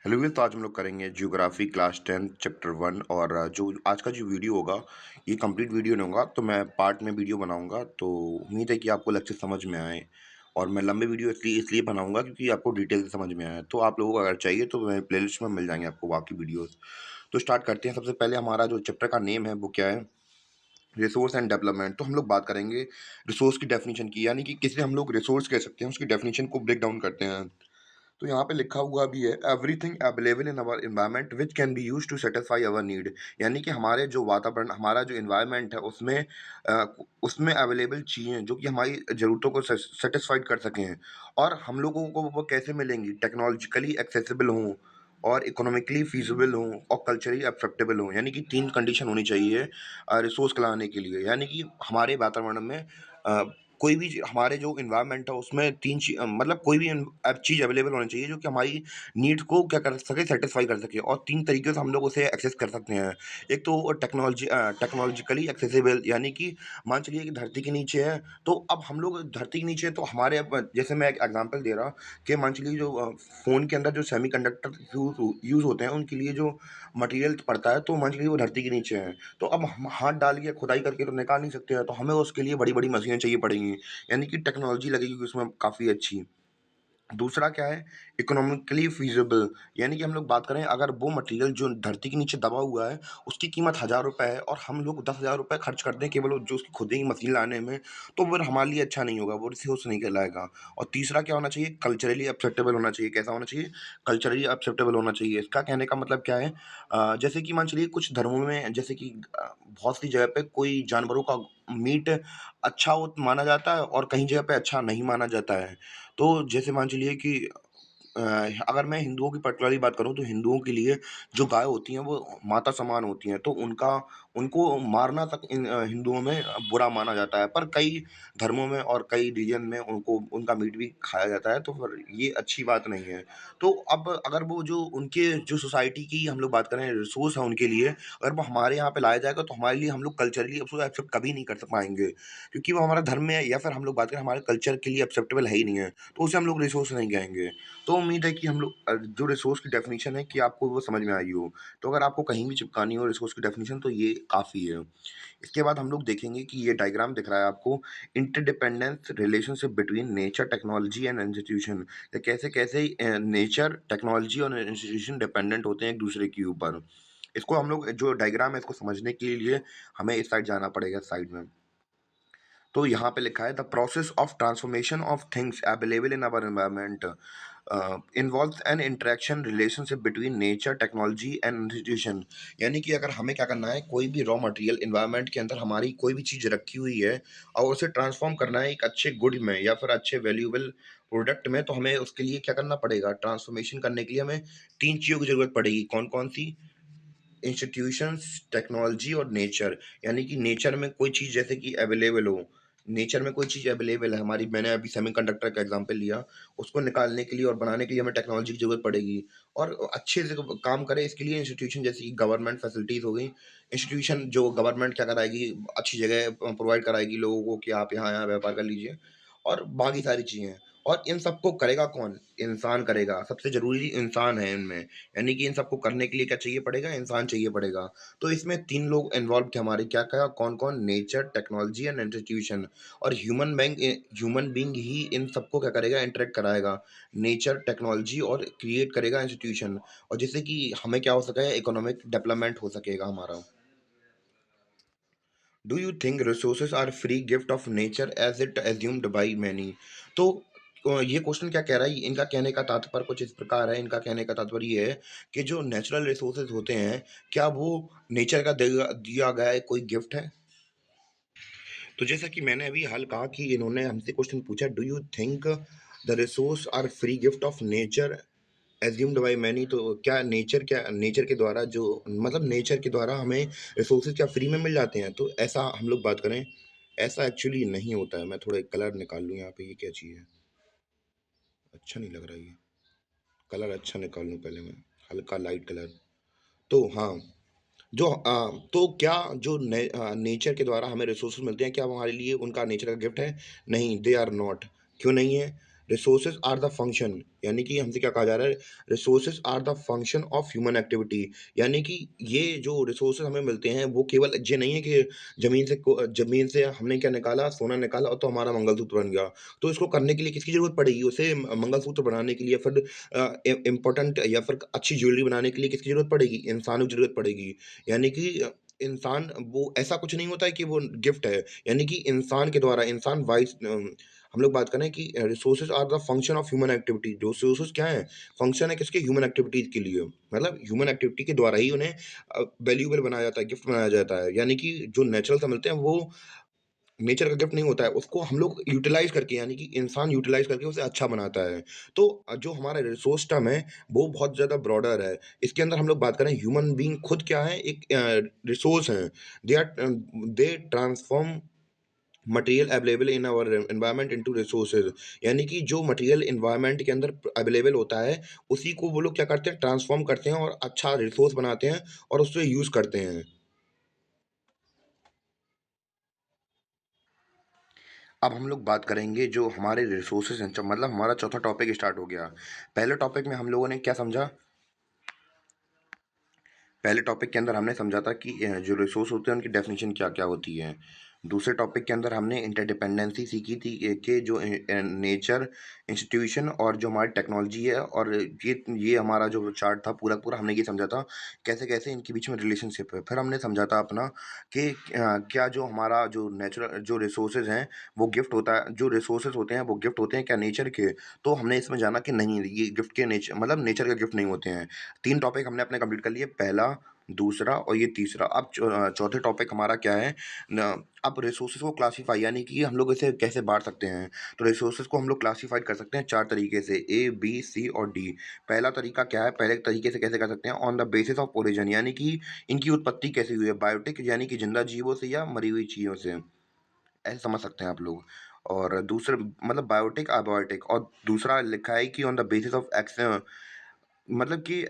Hello viewers, तो आज हम लोग करेंगे ज्योग्राफी क्लास 10 चैप्टर 1। और जो आज का जो वीडियो होगा ये कंप्लीट वीडियो नहीं होगा, तो मैं पार्ट में वीडियो बनाऊंगा। तो उम्मीद है कि आपको लेक्चर समझ में आए। और मैं लंबे वीडियो इसलिए इसलिए बनाऊंगा क्योंकि आपको डिटेल से समझ में आए। तो आप लोगों को अगर चाहिए तो मैं प्लेलिस्ट में मिल जाएंगे आपको बाकी वीडियोस। तो स्टार्ट करते हैं। सबसे पहले हमारा जो चैप्टर का नेम है वो क्या है? Resource and development. तो हम लोग बात करेंगे रिसोर्स की डेफिनेशन की, यानी कि किसे हम लोग रिसोर्स कह सकते हैं, उसकी डेफिनेशन को ब्रेक डाउन करते हैं। तो यहाँ पे लिखा हुआ भी है, everything available in our environment which can be use to satisfy our need. यानी कि हमारे जो वातावरण, हमारा जो एनवायरनमेंट है उसमें अवेलेबल चीज़ें जो कि हमारी ज़रूरतों को सेटिस्फाइड कर सकें। और हम लोगों को वो कैसे मिलेंगी? टेक्नोलॉजिकली एक्सेसिबल हों, और इकोनॉमिकली फीजिबल हों, और कल्चरली एक्सेप्टेबल हों। यानी कि तीन कंडीशन होनी चाहिए रिसोर्स को लाने के लिए। यानी कि हमारे वातावरण में कोई भी हमारे जो इन्वायरमेंट है उसमें मतलब कोई भी चीज़ अवेलेबल होनी चाहिए जो कि हमारी नीड्स को क्या कर सके, सेटिस्फाई कर सके। और तीन तरीके से हम लोग उसे एक्सेस कर सकते हैं। एक तो टेक्नोलॉजिकली एक्सेसिबल, यानी कि मान चलिए कि धरती के नीचे है, तो अब हम लोग धरती के नीचे हैं, तो हमारे जैसे मैं एक एग्जांपल दे रहा कि मान चलिए जो फ़ोन के अंदर जो सेमीकंडक्टर यूज़ होते हैं उनके लिए जो मटेरियल पड़ता है, तो मान चलिए वो धरती के नीचे है। तो अब हम हाथ डाल के खुदाई करके तो निकाल नहीं सकते हैं, तो हमें उसके लिए बड़ी-बड़ी मशीनें चाहिए पड़ेंगी। यानी कि टेक्नोलॉजी लगेगी उसमें काफ़ी अच्छी। दूसरा क्या है? इकोनॉमिकली फ़ीज़िबल, यानी कि हम लोग बात करें, अगर वो मटेरियल जो धरती के नीचे दबा हुआ है, उसकी कीमत ₹1000 है और हम लोग ₹10,000 खर्च कर दें केवल जो उसकी खुद ही मशीन लाने में, तो फिर हमारे लिए अच्छा नहीं होगा, वो रिसोर्स नहीं कहलाएगा। और तीसरा क्या होना चाहिए? कल्चरली एक्सेप्टेबल होना चाहिए। कैसा होना चाहिए? कल्चरली एक्सेप्टेबल होना चाहिए। इसका कहने का मतलब क्या है? जैसे कि मान चलिए कुछ धर्मों में, जैसे कि बहुत सी जगह पे कोई जानवरों का मीट अच्छा हो माना जाता है और कहीं जगह पे अच्छा नहीं माना जाता है। तो जैसे मान चलिए कि अ, अगर मैं हिंदुओं की पर्टिकुलरली बात करूँ, तो हिंदुओं के लिए जो गाय होती हैं वो माता समान होती हैं, तो उनका उनको मारना तक हिंदुओं में बुरा माना जाता है। पर कई धर्मों में और कई रीजन में उनको उनका मीट भी खाया जाता है, तो फिर ये अच्छी बात नहीं है। तो अब अगर वो जो उनके जो सोसाइटी की हम लोग बात करें, रिसोर्स है उनके लिए, अगर वो हमारे यहाँ पे लाया जाएगा, तो हमारे लिए हम लोग कल्चरली उसको एक्सेप्ट कभी नहीं कर पाएँगे, क्योंकि वो हमारा धर्म में है, या फिर हम लोग बात करें हमारे कल्चर के लिए एक्सेप्टेबल है ही नहीं है, तो उसे हम लोग रिसोर्स नहीं कहेंगे। तो उम्मीद है कि हम लोग जो रिसोर्स की डेफिनेशन है कि आपको वो समझ में आई हो। तो अगर आपको कहीं भी चिपकानी हो रिसोर्स की डेफिनेशन, तो ये काफ़ी है। इसके बाद हम लोग देखेंगे कि ये डायग्राम दिख रहा है आपको, interdependence relationship between nature, technology and institution. या कैसे-कैसे नेचर, टेक्नोलॉजी और इंस्टीट्यूशन डिपेंडेंट होते हैं एक-दूसरे के ऊपर। इसको हम लोग जो डायग्राम है इसको समझने के लिए हमें इस साइड जाना पड़ेगा, साइड में। तो यहाँ पे लिखा है, the process of transformation of things available in our environment involves an interaction relationship between nature, technology and institution. यानी कि अगर हमें क्या करना है, कोई भी रॉ मटेरियल एनवायरनमेंट के अंदर हमारी कोई भी चीज़ रखी हुई है और उसे ट्रांसफॉर्म करना है एक अच्छे गुड में या फिर अच्छे वैल्यूएबल प्रोडक्ट में, तो हमें उसके लिए क्या करना पड़ेगा? ट्रांसफॉर्मेशन करने के लिए हमें तीन चीज़ों की जरूरत पड़ेगी। कौन कौन सी? इंस्टीट्यूशंस, टेक्नोलॉजी और नेचर। यानी कि नेचर में कोई चीज़ जैसे कि अवेलेबल हो, नेचर में कोई चीज़ अवेलेबल है हमारी, मैंने अभी सेमीकंडक्टर का एग्जांपल लिया, उसको निकालने के लिए और बनाने के लिए हमें टेक्नोलॉजी की ज़रूरत पड़ेगी। और अच्छे से काम करे इसके लिए इंस्टीट्यूशन, जैसे कि गवर्नमेंट फैसिलिटीज़ हो गई। इंस्टीट्यूशन जो गवर्नमेंट क्या कराएगी, अच्छी जगह प्रोवाइड कराएगी लोगों को कि आप यहाँ-यहाँ व्यापार कर लीजिए, और बाकी सारी चीज़ें। और इन सबको करेगा कौन? इंसान करेगा, सबसे ज़रूरी इंसान है इनमें। यानी कि इन सबको करने के लिए क्या चाहिए पड़ेगा? इंसान चाहिए पड़ेगा। तो इसमें 3 लोग इन्वॉल्व थे हमारे, क्या-क्या, कौन-कौन? Nature, technology and institution. और ह्यूमन बीइंग ही इन सबको क्या करेगा? इंटरैक्ट कराएगा। नेचर, टेक्नोलॉजी और क्रिएट करेगा इंस्टीट्यूशन, और जिससे कि हमें क्या हो सके? इकोनॉमिक डेवलपमेंट हो सकेगा हमारा। Do you think resources are free gift of nature as it assumed by many? तो ये क्वेश्चन क्या कह रहा है? इनका कहने का तात्पर्य कुछ इस प्रकार है। इनका कहने का तात्पर्य ये है कि जो नेचुरल रिसोर्सेज होते हैं, क्या वो नेचर का दिया दिया गया है कोई गिफ्ट है? तो जैसा कि मैंने अभी हाल कहा कि इन्होंने हमसे क्वेश्चन पूछा, do you think the resource are free gift of nature assumed by many? तो क्या नेचर के द्वारा जो, मतलब नेचर के द्वारा हमें रिसोर्सेज क्या फ्री में मिल जाते हैं? तो ऐसा हम लोग बात करें, ऐसा एक्चुअली नहीं होता है। मैं थोड़ा एक कलर निकाल लूँ यहाँ पे, ये क्या चीज़ है? अच्छा नहीं लग रहा ये कलर, अच्छा निकाल लूँ पहले मैं, हल्का लाइट कलर। तो हाँ, तो क्या जो नेचर के द्वारा हमें रिसोर्सेज मिलते हैं, क्या वो हमारे लिए उनका नेचर का गिफ्ट है? नहीं, दे आर नॉट। क्यों नहीं है? रिसोर्सेज आर द फंक्शन, यानी कि हमसे क्या कहा जा रहा है, resources are the function of human activity. यानी कि ये जो रिसोर्सेज हमें मिलते हैं वो केवल ये नहीं है कि जमीन से हमने क्या निकाला, सोना निकाला और तो हमारा मंगलसूत्र बन गया। तो इसको करने के लिए किसकी जरूरत पड़ेगी, उसे मंगलसूत्र बनाने के लिए, फिर इम्पोर्टेंट या फिर अच्छी ज्वेलरी बनाने के लिए किसकी जरूरत पड़ेगी, इंसानों की जरूरत पड़ेगी। यानी कि इंसान वो ऐसा कुछ नहीं होता है कि वो गिफ्ट है, यानी कि इंसान के द्वारा इंसान हम लोग बात करें कि resources are the function of human activity. जो रिसोर्सेज क्या है, फंक्शन है किसके, ह्यूमन एक्टिविटीज के लिए। मतलब ह्यूमन एक्टिविटी के द्वारा ही उन्हें वैल्यूएबल बनाया जाता है, गिफ्ट बनाया जाता है। यानी कि जो नेचुरल से मिलते हैं वो नेचर का गिफ्ट नहीं होता है, उसको हम लोग यूटिलाइज करके, यानी कि इंसान यूटिलाइज करके उसे अच्छा बनाता है। तो जो हमारा रिसोर्स टर्म है वो बहुत ज्यादा ब्रॉडर है। इसके अंदर हम लोग बात करें, ह्यूमन बीइंग खुद क्या है, एक रिसोर्स है। They transform material available in our environment into resources. यानी कि जो मटेरियल एनवायरनमेंट के अंदर अवेलेबल होता है उसी को वो लोग क्या करते हैं, ट्रांसफॉर्म करते हैं और अच्छा रिसोर्स बनाते हैं और उससे यूज करते हैं। अब हम लोग बात करेंगे जो हमारे रिसोर्सेज हैं, मतलब हमारा चौथा टॉपिक स्टार्ट हो गया। पहले टॉपिक में हम लोगों ने क्या समझा, पहले टॉपिक के अंदर हमने समझा था कि जो रिसोर्स होते हैं उनकी डेफिनेशन क्या क्या होती है। दूसरे टॉपिक के अंदर हमने इंटरडिपेंडेंसी सीखी थी कि जो नेचर, इंस्टीट्यूशन और जो हमारी टेक्नोलॉजी है, और ये हमारा जो चार्ट था पूरा पूरा हमने ये समझा था कैसे कैसे इनके बीच में रिलेशनशिप है। फिर हमने समझा था अपना कि क्या जो हमारा जो नेचुरल जो रिसोर्सेज हैं वो गिफ्ट होता है, जो रिसोर्सेज होते हैं वो गिफ्ट होते हैं क्या नेचर के। तो हमने इसमें जाना कि नहीं, ये गिफ्ट के नेचर मतलब नेचर के गिफ्ट नहीं होते हैं। 3 टॉपिक हमने अपने कंप्लीट कर लिए, पहला, दूसरा और ये तीसरा। अब चौथे टॉपिक हमारा क्या है न, अब रिसोर्सेज को क्लासिफाई, यानी कि हम लोग इसे कैसे बांट सकते हैं। तो रिसोर्सेज को हम लोग क्लासिफाइड कर सकते हैं 4 तरीके से, ए, बी, सी और डी। पहला तरीका क्या है, पहले तरीके से कैसे कर सकते हैं, on the basis of origin, यानी कि इनकी उत्पत्ति कैसे हुई है, बायोटिक यानी कि जिंदा जीवों से या मरी हुई चीज़ों से, ऐसे समझ सकते हैं आप लोग। और दूसरे मतलब बायोटिक, अबायोटिक। और दूसरा लिखा है कि on the basis of x, मतलब कि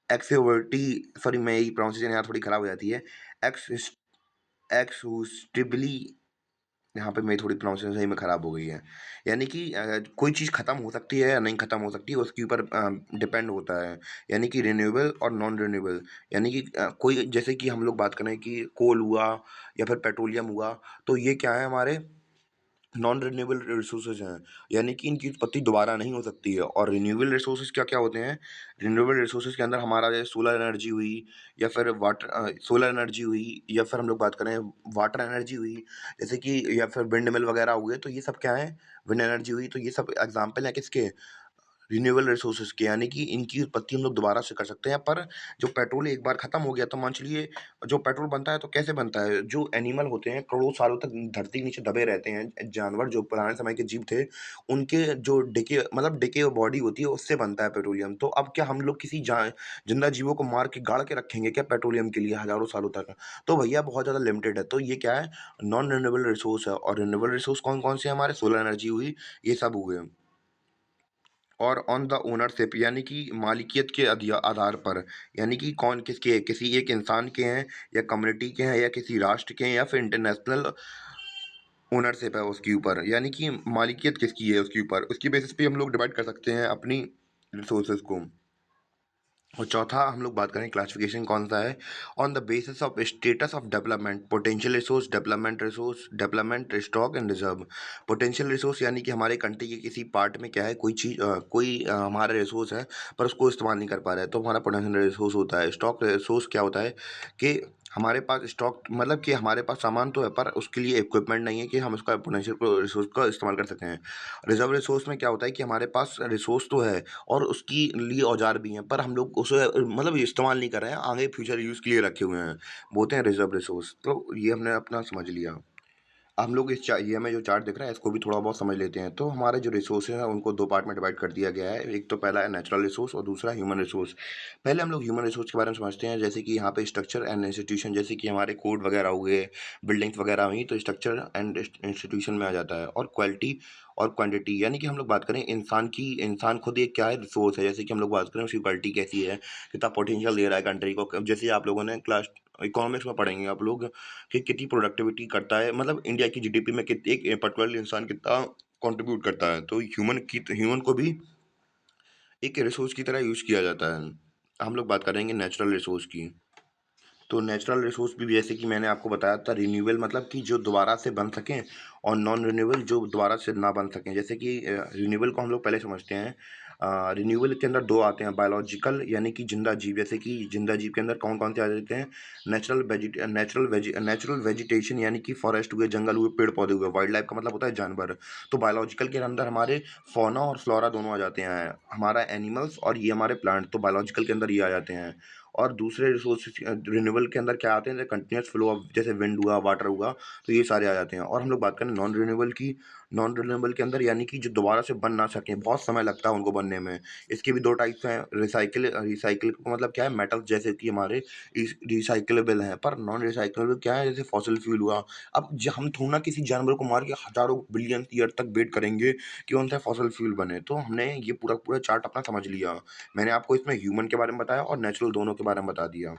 एक्सियोवर्टी, सॉरी मैं यही प्रोनाउंसिएशन यहाँ थोड़ी खराब हो जाती है। एक्स एक्सहॉस्टिबली, यहाँ पे मेरी थोड़ी प्रोनाउंसिएशन सही में खराब हो गई है। यानी कि कोई चीज़ खत्म हो सकती है या नहीं खत्म हो सकती है, उसके ऊपर डिपेंड होता है। यानी कि रिन्यूएबल और नॉन रिन्यूएबल। यानी कि कोई जैसे कि हम लोग बात करें कि कोल हुआ या फिर पेट्रोलियम हुआ, तो ये क्या है, हमारे नॉन रिन्यूएबल रिसोर्सेज हैं, यानी कि इनकी उत्पत्ति दोबारा नहीं हो सकती है। और रिन्यूएबल रिसोर्सेज क्या क्या होते हैं, रिन्यूएबल रिसोर्सेज के अंदर हमारा जैसे सोलर एनर्जी हुई, या फिर सोलर एनर्जी हुई, या फिर हम लोग बात करें वाटर एनर्जी हुई, जैसे कि या फिर विंड मिल वगैरह हुए, तो ये सब क्या है, विंड एनर्जी हुई, तो ये सब एग्जाम्पल है किसके, रिन्यूएबल रिसोर्सेज के। यानी कि इनकी उत्पत्ति हम लोग दोबारा से कर सकते हैं। पर जो पेट्रोल एक बार खत्म हो गया तो मान चलिए, जो पेट्रोल बनता है तो कैसे बनता है, जो एनिमल होते हैं करोड़ों सालों तक धरती के नीचे दबे रहते हैं, जानवर जो पुराने समय के जीव थे, उनके जो डिके बॉडी होती है उससे बनता है पेट्रोलियम। तो अब क्या हम लोग किसी जिंदा जीवों को मार के गाड़ के रखेंगे क्या पेट्रोलियम के लिए हजारों सालों तक? तो भैया बहुत ज्यादा लिमिटेड है। तो ये क्या है, नॉन रिन्यूएबल रिसोर्स है। और रिन्यूएबल रिसोर्स कौन कौन से हमारे, सोलर एनर्जी हुई, ये सब हुए। और ऑन द ओनरशिप, यानी कि मालिकियत के आधार पर, यानी कि कौन किसके हैं, किसी एक इंसान के हैं या कम्युनिटी के हैं या किसी राष्ट्र के हैं या फिर इंटरनेशनल ओनरशिप है उसके ऊपर, यानी कि मालिकियत किसकी है उसके ऊपर, उसकी बेसिस पे हम लोग डिवाइड कर सकते हैं अपनी रिसोर्सेज को। और चौथा हम लोग बात करें क्लासिफिकेशन कौन सा है, on the basis of status of development, potential resource, development stock and reserve. Potential resource यानी कि हमारे कंट्री के किसी पार्ट में क्या है, कोई चीज़ हमारा रिसोर्स है पर उसको इस्तेमाल नहीं कर पा रहा है, तो हमारा पोटेंशियल रिसोर्स होता है। स्टॉक रिसोर्स क्या होता है कि हमारे पास स्टॉक, मतलब कि हमारे पास सामान तो है पर उसके लिए इक्विपमेंट नहीं है कि हम उसका पोटेंशियल रिसोर्स का इस्तेमाल कर सकें। रिजर्व रिसोर्स में क्या होता है कि हमारे पास रिसोर्स तो है और उसकी लिए औजार भी हैं, पर हम लोग उसे मतलब इस्तेमाल नहीं कर रहे हैं, आगे फ्यूचर यूज़ के लिए रखे हुए हैं, बोलते हैं रिजर्व रिसोर्स। तो ये हमने अपना समझ लिया। हम लोग ये हमें जो चार्ट दिख रहा है इसको भी थोड़ा बहुत समझ लेते हैं। तो हमारे जो रिसोर्सेज हैं उनको 2 पार्ट में डिवाइड कर दिया गया है। एक तो पहला है नेचुरल रिसोर्स और दूसरा ह्यूमन रिसोर्स। पहले हम लोग ह्यूमन रिसोर्स के बारे में समझते हैं, जैसे कि यहाँ पे स्ट्रक्चर एंड इंस्टीट्यूशन, जैसे कि हमारे कोड वगैरह हुए, बिल्डिंग्स वगैरह हुई, तो स्ट्रक्चर एंड इंस्टीट्यूशन में आ जाता है। और क्वालिटी और क्वांटिटी, यानी कि हम लोग बात करें इंसान की, इंसान खुद एक क्या है, रिसोर्स है। जैसे कि हम लोग बात करें उसकी क्वालिटी कैसी है, कितना पोटेंशियल दे रहा है कंट्री को। जैसे आप लोगों ने क्लास इकोनॉमिक्स में पढ़ेंगे आप लोग कि कितनी प्रोडक्टिविटी करता है, मतलब इंडिया की जीडीपी में एक पर्टिकुलर इंसान कितना कंट्रीब्यूट करता है। तो ह्यूमन को भी एक रिसोर्स की तरह यूज़ किया जाता है। हम लोग बात करेंगे नेचुरल रिसोर्स की। तो नेचुरल रिसोर्स भी जैसे कि मैंने आपको बताया था, रिन्यूएबल मतलब कि जो दोबारा से बन सकें, और नॉन रिन्यूएबल जो दोबारा से ना बन सकें। जैसे कि रिन्यूएबल को हम लोग पहले समझते हैं। रिन्यूएबल के अंदर 2 आते हैं, बायोलॉजिकल यानी कि जिंदा जीव। जैसे कि जिंदा जीव के अंदर कौन-कौन से आ जाते हैं? नेचुरल वेजिटेशन यानी कि फॉरेस्ट हुए, जंगल हुए, पेड़-पौधे हुए। वाइल्ड लाइफ का मतलब होता है जानवर। तो बायोलॉजिकल के अंदर हमारे फौना और फ्लोरा दोनों आ जाते हैं। हमारा एनिमल्स और ये हमारे प्लांट, तो बायोलॉजिकल के अंदर ये आ जाते हैं। और दूसरे रिसोर्सेज रिन्यूएबल के अंदर क्या आते हैं? कंटीन्यूअस फ्लो ऑफ, जैसे विंड हुआ, वाटर हुआ, तो ये सारे आ जाते हैं। और हम लोग बात करें नॉन रिन्यूएबल की। नॉन रिन्यूएबल के अंदर यानी कि जो दोबारा से बन ना सकें, बहुत समय लगता है उनको बनने में। इसके भी 2 टाइप्स हैं। रिसाइकिल का मतलब क्या है? मेटल्स जैसे कि हमारे रिसाइक्लेबल हैं, पर नॉन रिसाइक्लेबल क्या है? जैसे फॉसिल फ्यूल हुआ। अब हम थोड़ा ना किसी जानवर को मार के हजारों बिलियन ईयर तक वेट करेंगे कि उनसे फॉसिल फ्यूल बने। तो हमने ये पूरा पूरा चार्ट अपना समझ लिया। मैंने आपको इसमें ह्यूमन के बारे में बताया और नेचुरल दोनों के बारे में बता दिया।